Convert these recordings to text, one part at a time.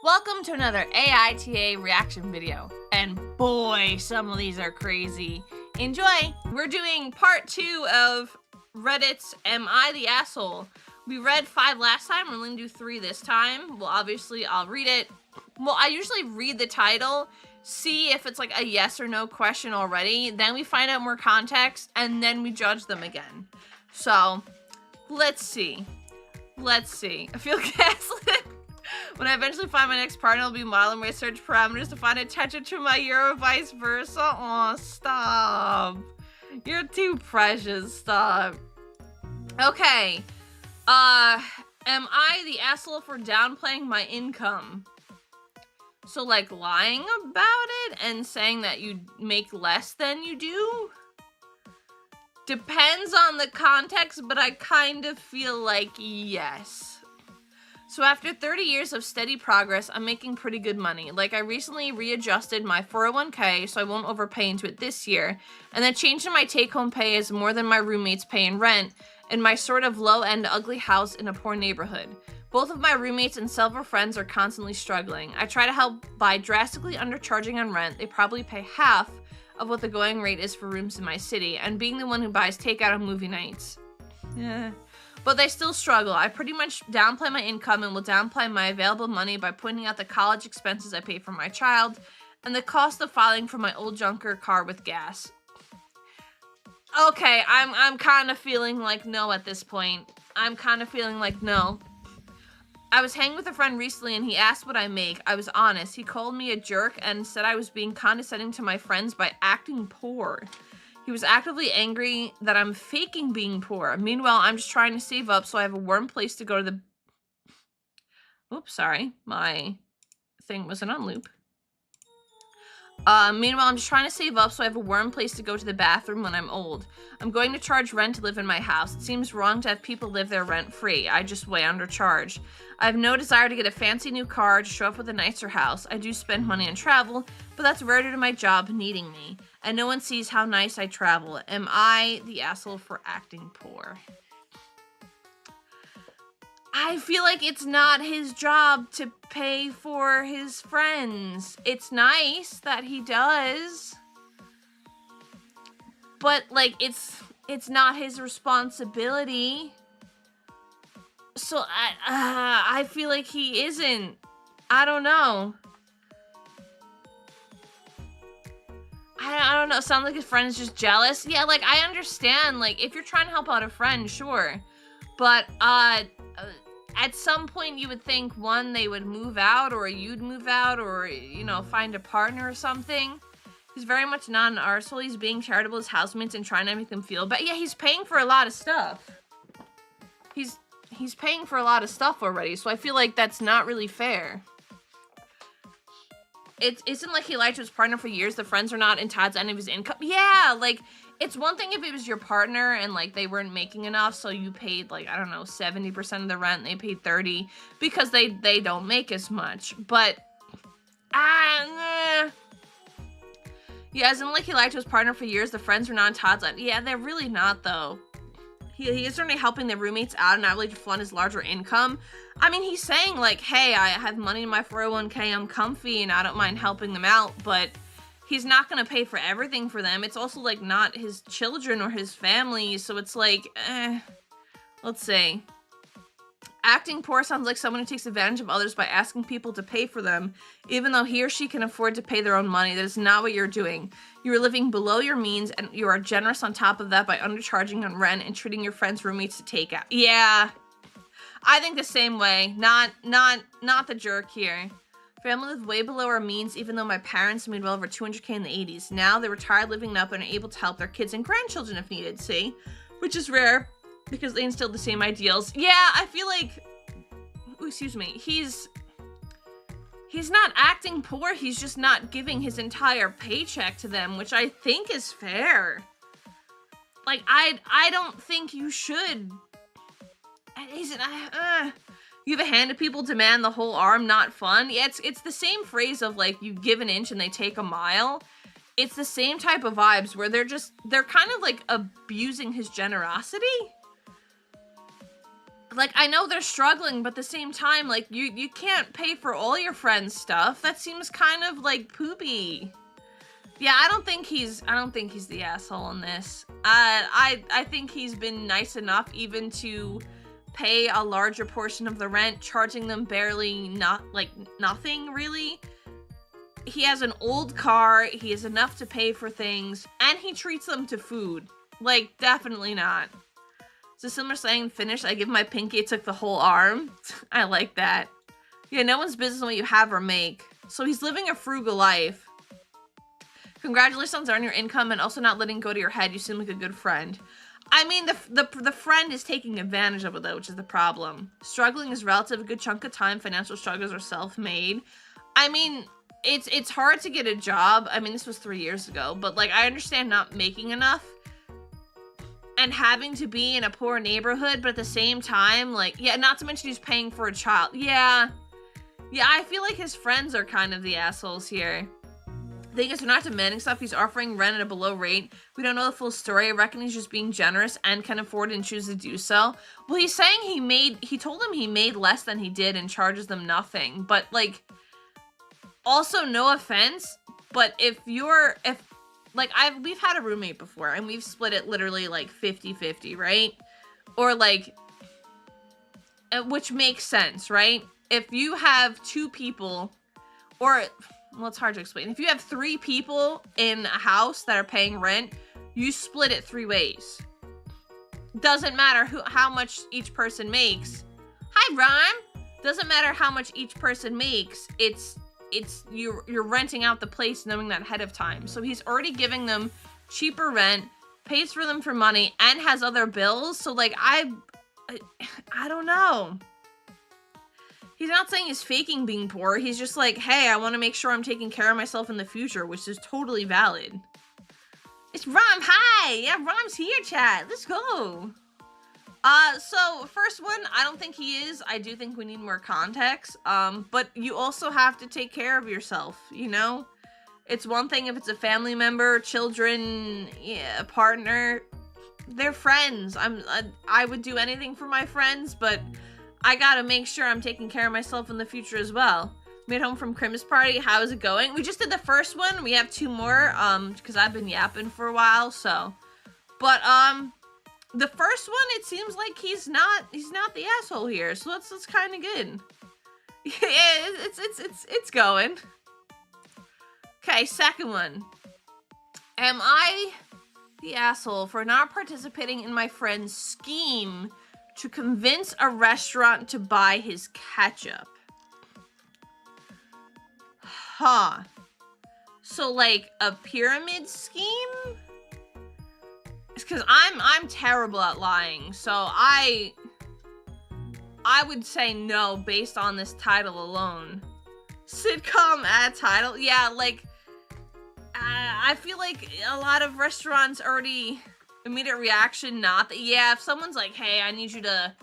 Welcome to another AITA reaction video, and boy, some of these are crazy. Enjoy! We're doing part 2 of Reddit's Am I the Asshole? We read 5 last time, we're gonna do 3 this time. Well, obviously, I'll read it. Well, I usually read the title, see if it's like a yes or no question already, then we find out more context, and then we judge them again. So, let's see. I feel gaslit. When I eventually find my next partner, I'll be modeling my search parameters to find attention to my year or vice versa. Aw, stop. You're too precious, stop. Okay. Am I the asshole for downplaying my income? So, like, lying about it and saying that you make less than you do? Depends on the context, but I kind of feel like yes. So after 30 years of steady progress, I'm making pretty good money. Like, I recently readjusted my 401k so I won't overpay into it this year, and the change in my take-home pay is more than my roommates pay in rent in my sort of low-end ugly house in a poor neighborhood. Both of my roommates and several friends are constantly struggling. I try to help by drastically undercharging on rent. They probably pay half of what the going rate is for rooms in my city, and being the one who buys takeout on movie nights. Yeah. But they still struggle. I pretty much downplay my income and will downplay my available money by pointing out the college expenses I pay for my child and the cost of filing for my old junker car with gas. Okay, I'm kind of feeling like no at this point. I'm kind of feeling like no. I was hanging with a friend recently and he asked what I make. I was honest. He called me a jerk and said I was being condescending to my friends by acting poor. He was actively angry that I'm faking being poor. Meanwhile, I'm just trying to save up so I have a warm place to go to the... Oops, sorry. My thing wasn't on loop. Meanwhile, I'm just trying to save up so I have a warm place to go to the bathroom when I'm old. I'm going to charge rent to live in my house. It seems wrong to have people live there rent-free. I just way undercharge. I have no desire to get a fancy new car to show up with a nicer house. I do spend money on travel, but that's rare due to my job needing me. And no one sees how nice I travel. Am I the asshole for acting poor? I feel like it's not his job to pay for his friends. It's nice that he does. But, like, it's not his responsibility. So, I feel like he isn't. I don't know. I don't know. Sounds like his friend is just jealous. Yeah, like, I understand. Like, if you're trying to help out a friend, sure. But, at some point you would think, one, they would move out, or you'd move out, or, you know, find a partner or something. He's very much not an arsehole. He's being charitable to his housemates and trying to make them feel better. Yeah, he's paying for a lot of stuff. He's paying for a lot of stuff already, so I feel like that's not really fair. It isn't like he lied to his partner for years. The friends are not entitled to any of his income. Yeah, like, it's one thing if it was your partner and, like, they weren't making enough, so you paid, like, I don't know, 70% of the rent, and they paid 30% because they don't make as much. But, yeah, isn't like he lied to his partner for years. The friends are not entitled to. Yeah, they're really not, though. He is certainly helping the roommates out and not really to flaunt his larger income. I mean, he's saying, like, hey, I have money in my 401k, I'm comfy, and I don't mind helping them out, but he's not going to pay for everything for them. It's also, like, not his children or his family, so it's like, let's see. Acting poor sounds like someone who takes advantage of others by asking people to pay for them, even though he or she can afford to pay their own money. That is not what you're doing. You are living below your means, and you are generous on top of that by undercharging on rent and treating your friends' roommates to take out. Yeah, I think the same way. Not the jerk here. Family lived way below our means, even though my parents made well over 200k in the 80s. Now they're retired, living up, and are able to help their kids and grandchildren if needed, see? Which is rare, because they instilled the same ideals. Yeah, I feel like, ooh, excuse me, he's not acting poor, he's just not giving his entire paycheck to them, which I think is fair. Like, I don't think you should. You have a hand to people, demand the whole arm, not fun. Yeah, it's the same phrase of, like, you give an inch and they take a mile. It's the same type of vibes where they're kind of, like, abusing his generosity. Like, I know they're struggling, but at the same time, like, you can't pay for all your friends' stuff. That seems kind of, like, poopy. Yeah, I don't think he's the asshole in this. I think he's been nice enough even to pay a larger portion of the rent, charging them barely nothing, really. He has an old car, he has enough to pay for things, and he treats them to food. Like, definitely not. It's a similar saying, finish, I give my pinky, it took the whole arm. I like that. Yeah, no one's business what you have or make. So he's living a frugal life. Congratulations on your income and also not letting go to your head. You seem like a good friend. I mean, the friend is taking advantage of it, though, which is the problem. Struggling is relative. A good chunk of time, financial struggles are self-made. I mean, it's hard to get a job. I mean, this was 3 years ago, but, like, I understand not making enough and having to be in a poor neighborhood, but at the same time, like, yeah, not to mention he's paying for a child. Yeah, I feel like his friends are kind of the assholes here. The thing is, they're not demanding stuff. He's offering rent at a below rate. We don't know the full story. I reckon he's just being generous and can afford it and choose to do so. Well, he's saying he told them he made less than he did and charges them nothing. But, like, also, no offense, but we've had a roommate before and we've split it literally like 50-50, right? Or like, which makes sense, right? If you have 2 people, or, well, it's hard to explain. If you have 3 people in a house that are paying rent, you split it 3 ways. Doesn't matter how much each person makes. Hi, Ron! Doesn't matter how much each person makes, you're renting out the place knowing that ahead of time. So he's already giving them cheaper rent, pays for them for money, and has other bills. So, like, I don't know. He's not saying he's faking being poor. He's just like, hey, I want to make sure I'm taking care of myself in the future, which is totally valid. It's Rom. Hi! Yeah, Rom's here, chat. Let's go. So, first one, I don't think he is. I do think we need more context. But you also have to take care of yourself, you know? It's one thing if it's a family member, children, yeah, a partner. They're friends. I would do anything for my friends, but I gotta make sure I'm taking care of myself in the future as well. Made home from Christmas party. How is it going? We just did the first one. We have 2 more, because I've been yapping for a while, so. But, the first one, it seems like he's not the asshole here, so that's kind of good. Yeah, it's going. Okay, second one. Am I the asshole for not participating in my friend's scheme to convince a restaurant to buy his ketchup? Huh. So, like, a pyramid scheme? Because I'm terrible at lying, so I would say no based on this title alone. Sitcom ad title? Yeah, like, I feel like a lot of restaurants already immediate reaction, not that, yeah, if someone's like, hey, I need you to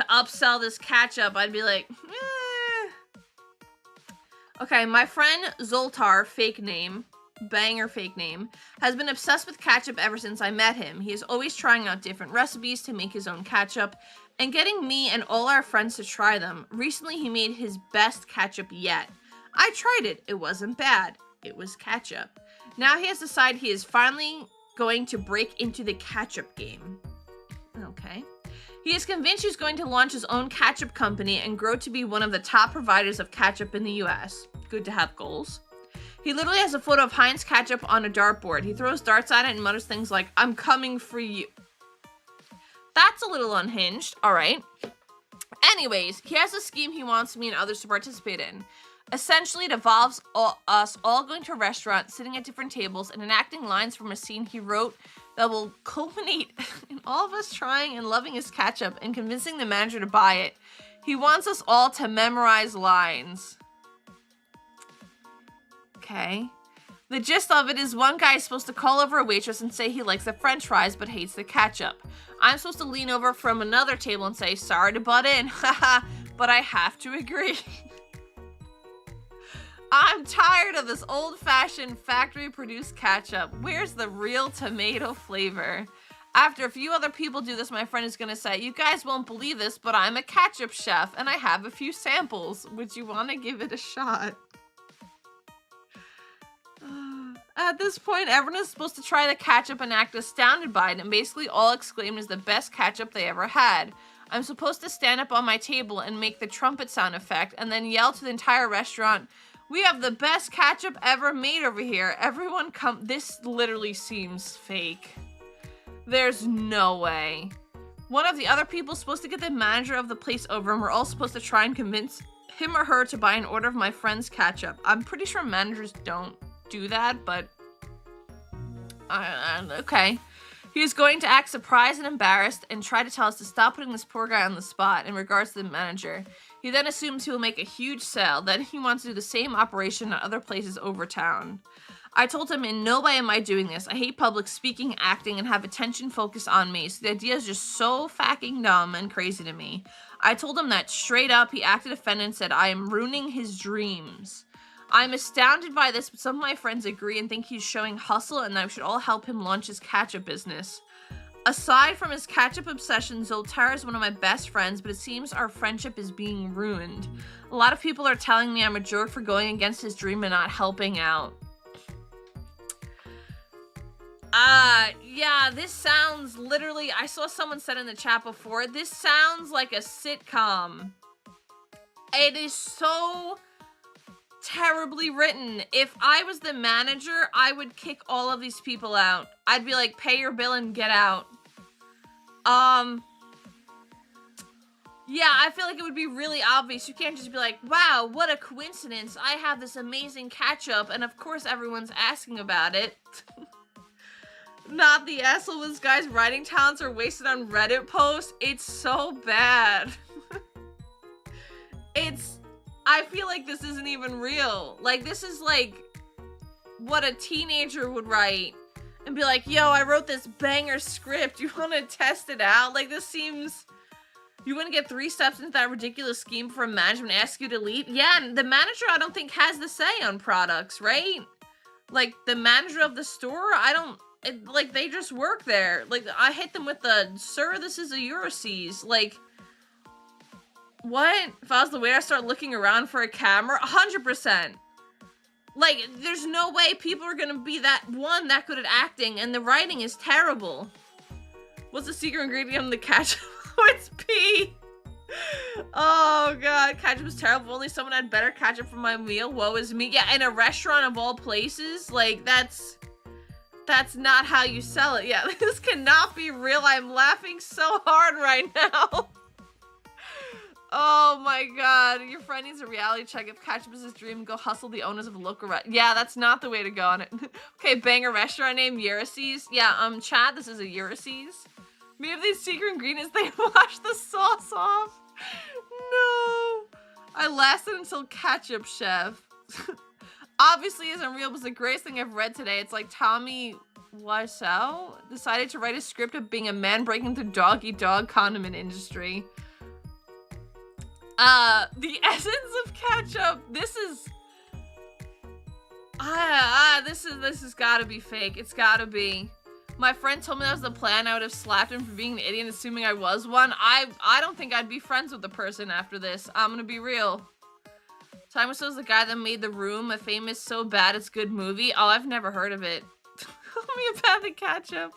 upsell this ketchup, I'd be like, eh. Okay, my friend Zoltar, fake name, banger fake name, has been obsessed with ketchup ever since I met him. He is always trying out different recipes to make his own ketchup and getting me and all our friends to try them. Recently, he made his best ketchup yet. I tried it. It wasn't bad. It was ketchup. Now he has decided he is finally going to break into the ketchup game. Okay. He is convinced he's going to launch his own ketchup company and grow to be one of the top providers of ketchup in the US. Good to have goals. He literally has a photo of Heinz ketchup on a dartboard. He throws darts at it and mutters things like, I'm coming for you. That's a little unhinged. All right. Anyways, he has a scheme he wants me and others to participate in. Essentially, it involves us all going to a restaurant, sitting at different tables, and enacting lines from a scene he wrote that will culminate in all of us trying and loving his ketchup and convincing the manager to buy it. He wants us all to memorize lines. Okay. The gist of it is one guy is supposed to call over a waitress and say he likes the french fries but hates the ketchup. I'm supposed to lean over from another table and say, sorry to butt in, haha, but I have to agree. I'm tired of this old-fashioned factory-produced ketchup. Where's the real tomato flavor? After a few other people do this, my friend is gonna say, you guys won't believe this, but I'm a ketchup chef and I have a few samples. Would you want to give it a shot? At this point, everyone is supposed to try the ketchup and act astounded by it, and basically all exclaimed is the best ketchup they ever had. I'm supposed to stand up on my table and make the trumpet sound effect, and then yell to the entire restaurant, we have the best ketchup ever made over here. Everyone come. This literally seems fake. There's no way. One of the other people is supposed to get the manager of the place over, and we're all supposed to try and convince him or her to buy an order of my friend's ketchup. I'm pretty sure managers don't do that, but okay. He is going to act surprised and embarrassed and try to tell us to stop putting this poor guy on the spot in regards to the manager. He then assumes he will make a huge sale. Then he wants to do the same operation at other places over town. I told him in no way am I doing this. I hate public speaking, acting, and have attention focused on me. So the idea is just so fucking dumb and crazy to me. I told him that straight up. He acted offended and said I am ruining his dreams. I'm astounded by this, but some of my friends agree and think he's showing hustle and that we should all help him launch his ketchup business. Aside from his ketchup obsession, Zoltar is one of my best friends, but it seems our friendship is being ruined. A lot of people are telling me I'm a jerk for going against his dream and not helping out. Yeah, this sounds literally, I saw someone said in the chat before, this sounds like a sitcom. It is so terribly written. If I was the manager, I would kick all of these people out. I'd be like, pay your bill and get out. Yeah, I feel like it would be really obvious. You can't just be like, wow, what a coincidence. I have this amazing ketchup, and of course everyone's asking about it. Not the asshole this guy's writing talents are wasted on Reddit posts. It's so bad. I feel like this isn't even real. Like, this is like what a teenager would write and be like, yo, I wrote this banger script. You want to test it out? Like, this seems... You wouldn't get 3 steps into that ridiculous scheme for management ask you to leave? Yeah, and the manager, I don't think, has the say on products, right? Like, the manager of the store, like, they just work there. Like, I hit them with the, sir, this is a Euroseas. Like, what? If I was the waiter, I'd start looking around for a camera? 100%. Like, there's no way people are gonna be that good at acting, and the writing is terrible. What's the secret ingredient in the ketchup? Oh, it's pee. Oh, God. Ketchup is terrible. If only someone had better ketchup for my meal. Woe is me. Yeah, in a restaurant of all places, like, that's not how you sell it. Yeah, this cannot be real. I'm laughing so hard right now. Oh my God, your friend needs a reality check. If ketchup is his dream, go hustle the owners of a local restaurant. Yeah, that's not the way to go on it. Okay, banger restaurant name, Euroseas. Yeah, Chad, this is a Euroseas. We have these secret ingredients, they wash the sauce off. No. I lasted until ketchup chef. Obviously isn't real, but it's the greatest thing I've read today. It's like Tommy Wiseau decided to write a script of being a man breaking into dog-eat-dog condiment industry. The essence of ketchup. This has gotta be fake. It's gotta be. My friend told me that was the plan. I would have slapped him for being an idiot, assuming I was one. I don't think I'd be friends with the person after this. I'm gonna be real. Time was the guy that made The Room, a famous so bad it's good movie. Oh, I've never heard of it. Homeopathic ketchup.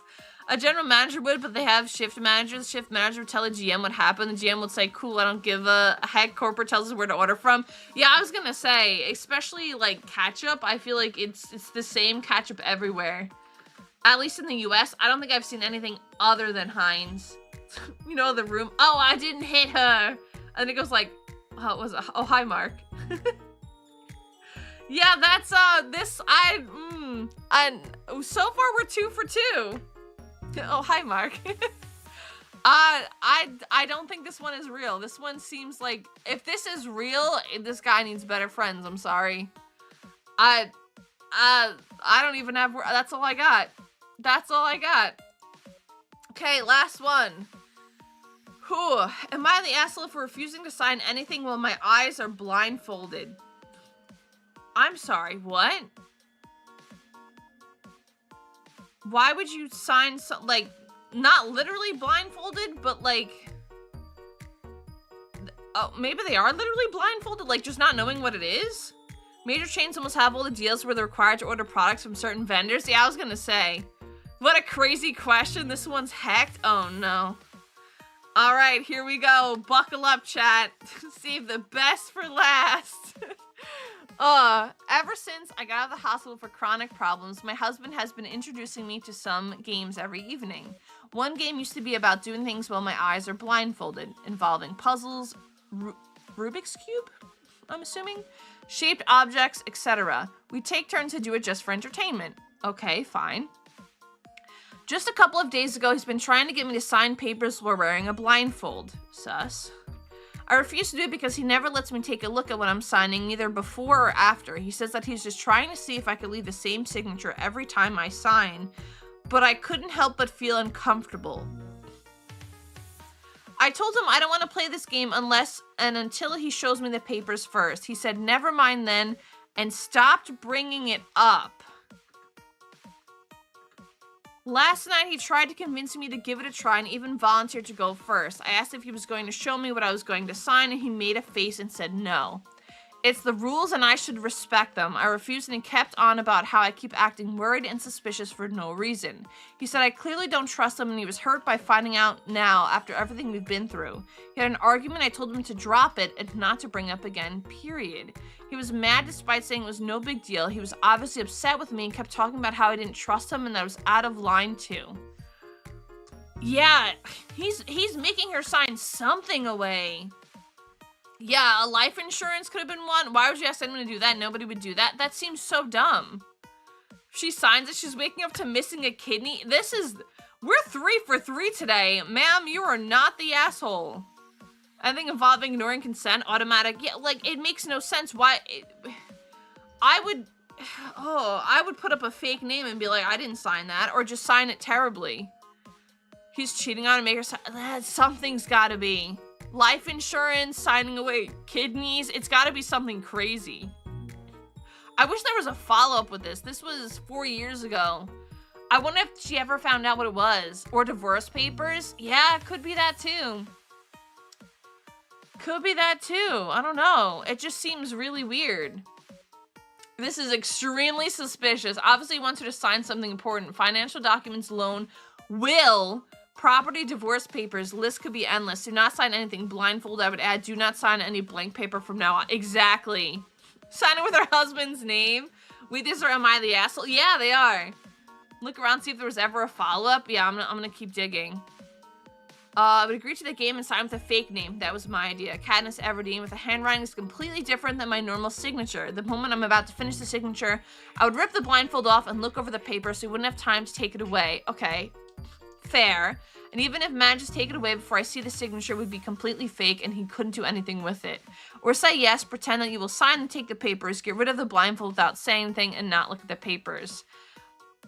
A general manager would, but they have shift managers. The shift manager would tell a GM what happened. The GM would say, cool, I don't give a heck. Corporate tells us where to order from. Yeah, I was gonna say, especially like ketchup, I feel like it's the same ketchup everywhere. At least in the US, I don't think I've seen anything other than Heinz. You know, The Room. Oh, I didn't hit her. And it goes like, oh, hi, Mark. Yeah, that's, and so far we're 2 for 2. Oh, hi, Mark. I don't think this one is real. This one seems like, if this is real, this guy needs better friends. I'm sorry. I don't even have, that's all I got. That's all I got. Okay, last one. Whew. Am I the asshole for refusing to sign anything while my eyes are blindfolded? I'm sorry, what? Why would you sign like, not literally blindfolded, but like, oh, maybe they are literally blindfolded, like just not knowing what it is? Major chains almost have all the deals where they're required to order products from certain vendors. Yeah, I was gonna say. What a crazy question. This one's hacked. Oh no. All right, here we go. Buckle up, chat. Save the best for last. Ever since I got out of the hospital for chronic problems, my husband has been introducing me to some games every evening. One game used to be about doing things while my eyes are blindfolded, involving puzzles, Rubik's Cube, I'm assuming, shaped objects, etc. We take turns to do it just for entertainment. Okay, fine. Just a couple of days ago, he's been trying to get me to sign papers while wearing a blindfold. Sus. I refuse to do it because he never lets me take a look at what I'm signing, neither before or after. He says that he's just trying to see if I could leave the same signature every time I sign, but I couldn't help but feel uncomfortable. I told him I don't want to play this game unless and until he shows me the papers first. He said never mind then and stopped bringing it up. Last night, he tried to convince me to give it a try and even volunteered to go first. I asked if he was going to show me what I was going to sign, and he made a face and said no. It's the rules, and I should respect them. I refused, and he kept on about how I keep acting worried and suspicious for no reason. He said I clearly don't trust him, and he was hurt by finding out now after everything we've been through. He had an argument. I told him to drop it and not to bring up again, period. He was mad despite saying it was no big deal. He was obviously upset with me and kept talking about how I didn't trust him and that I was out of line too. Yeah, he's making her sign something away. Yeah, a life insurance could have been one. Why would you ask anyone to do that? Nobody would do that. That seems so dumb. She signs it. She's waking up to missing a kidney. We're 3 for 3 today. Ma'am, you are not the asshole. I think involving ignoring consent, automatic. Yeah, like, it makes no sense. Why? I would put up a fake name and be like, I didn't sign that. Or just sign it terribly. He's cheating on her, make her sign. Something's gotta be. Life insurance, signing away kidneys. It's gotta be something crazy. I wish there was a follow-up with this. This was 4 years ago. I wonder if she ever found out what it was. Or divorce papers. Yeah, it could be that too. Could be that too. I don't know. It just seems really weird. This is extremely suspicious. Obviously, he wants her to sign something important. Financial documents, loan, will, property, divorce papers. List could be endless. Do not sign anything. Blindfold, I would add. Do not sign any blank paper from now on. Exactly. Sign it with her husband's name. Wait, these are Am I the Asshole? Yeah, they are. Look around, see if there was ever a follow-up. Yeah, I'm gonna keep digging. I would agree to the game and sign with a fake name. That was my idea. Katniss Everdeen with a handwriting is completely different than my normal signature. The moment I'm about to finish the signature, I would rip the blindfold off and look over the paper so he wouldn't have time to take it away. Okay, fair. And even if man just take it away before I see the signature, it would be completely fake and he couldn't do anything with it. Or say yes, pretend that you will sign and take the papers, get rid of the blindfold without saying anything, and not look at the papers.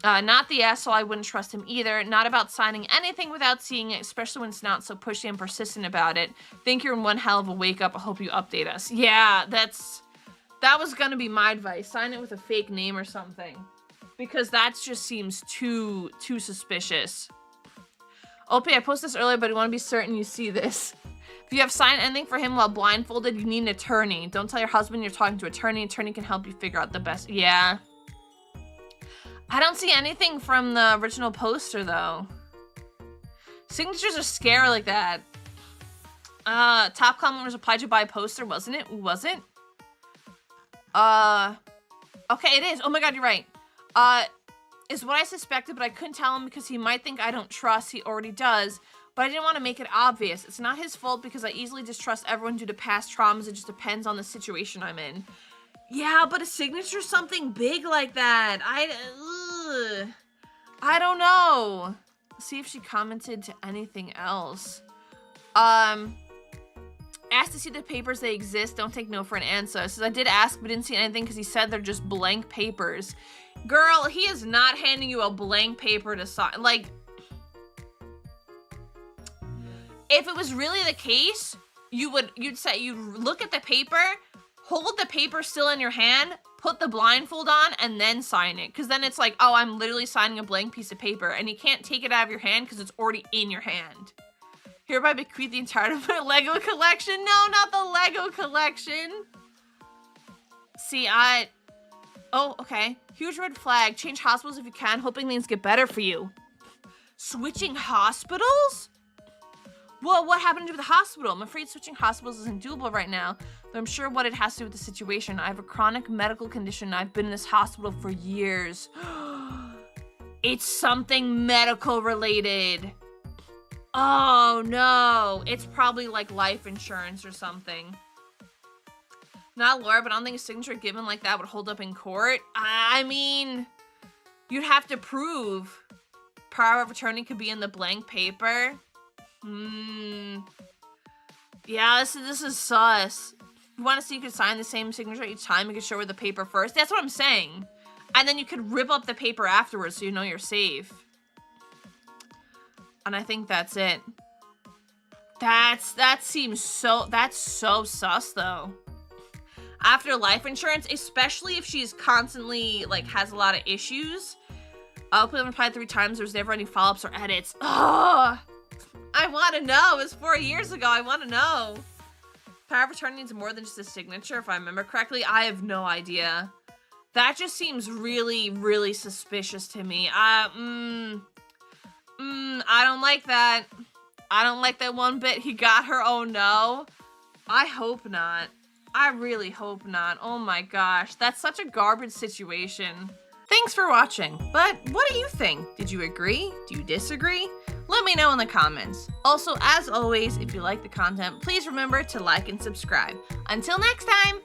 Not the asshole, I wouldn't trust him either. Not about signing anything without seeing it, especially when it's not so pushy and persistent about it. Think you're in one hell of a wake up. I hope you update us. Yeah, that was gonna be my advice. Sign it with a fake name or something. Because that just seems too suspicious. OP, I posted this earlier, but I want to be certain you see this. If you have signed anything for him while blindfolded, you need an attorney. Don't tell your husband you're talking to an attorney. Attorney can help you figure out the best. Yeah. I don't see anything from the original poster, though. Signatures are scary like that. Top comment was applied to by a poster, wasn't it? Was it? Okay, it is. Oh my god, you're right. Is what I suspected, but I couldn't tell him because he might think I don't trust. He already does, but I didn't want to make it obvious. It's not his fault because I easily distrust everyone due to past traumas. It just depends on the situation I'm in. Yeah, but a signature something big like that. I don't know. Let's see if she commented to anything else. Asked to see the papers, they exist. Don't take no for an answer. Says I did ask, but didn't see anything because he said they're just blank papers. Girl, he is not handing you a blank paper to sign. Like, if it was really the case, you'd look at the paper, hold the paper still in your hand, put the blindfold on, and then sign it. Because then it's like, oh, I'm literally signing a blank piece of paper, and you can't take it out of your hand because it's already in your hand. Hereby bequeath the entirety of my Lego collection. No, not the Lego collection. See, oh, okay. Huge red flag. Change hospitals if you can, hoping things get better for you. Switching hospitals? Well, what happened to the hospital? I'm afraid switching hospitals isn't doable right now, but I'm sure what it has to do with the situation. I have a chronic medical condition. I've been in this hospital for years. It's something medical related. Oh no, it's probably like life insurance or something. Not a lawyer, but I don't think a signature given like that would hold up in court. I mean, you'd have to prove power of attorney could be in the blank paper. Yeah, this is sus. You want to see you could sign the same signature each time, you could show her the paper first. That's what I'm saying. And then you could rip up the paper afterwards so you know you're safe. And I think that's it. That's so sus though. After life insurance, especially if she's constantly like has a lot of issues. I'll put them applied 3 times. There's never any follow-ups or edits. Ugh. I want to know. It was 4 years ago. I want to know. Power of attorney needs more than just a signature, if I remember correctly. I have no idea. That just seems really, really suspicious to me. I don't like that. I don't like that one bit. He got her. Oh no. I hope not. I really hope not. Oh my gosh. That's such a garbage situation. Thanks for watching, but what do you think? Did you agree? Do you disagree? Let me know in the comments. Also, as always, if you like the content, please remember to like and subscribe. Until next time!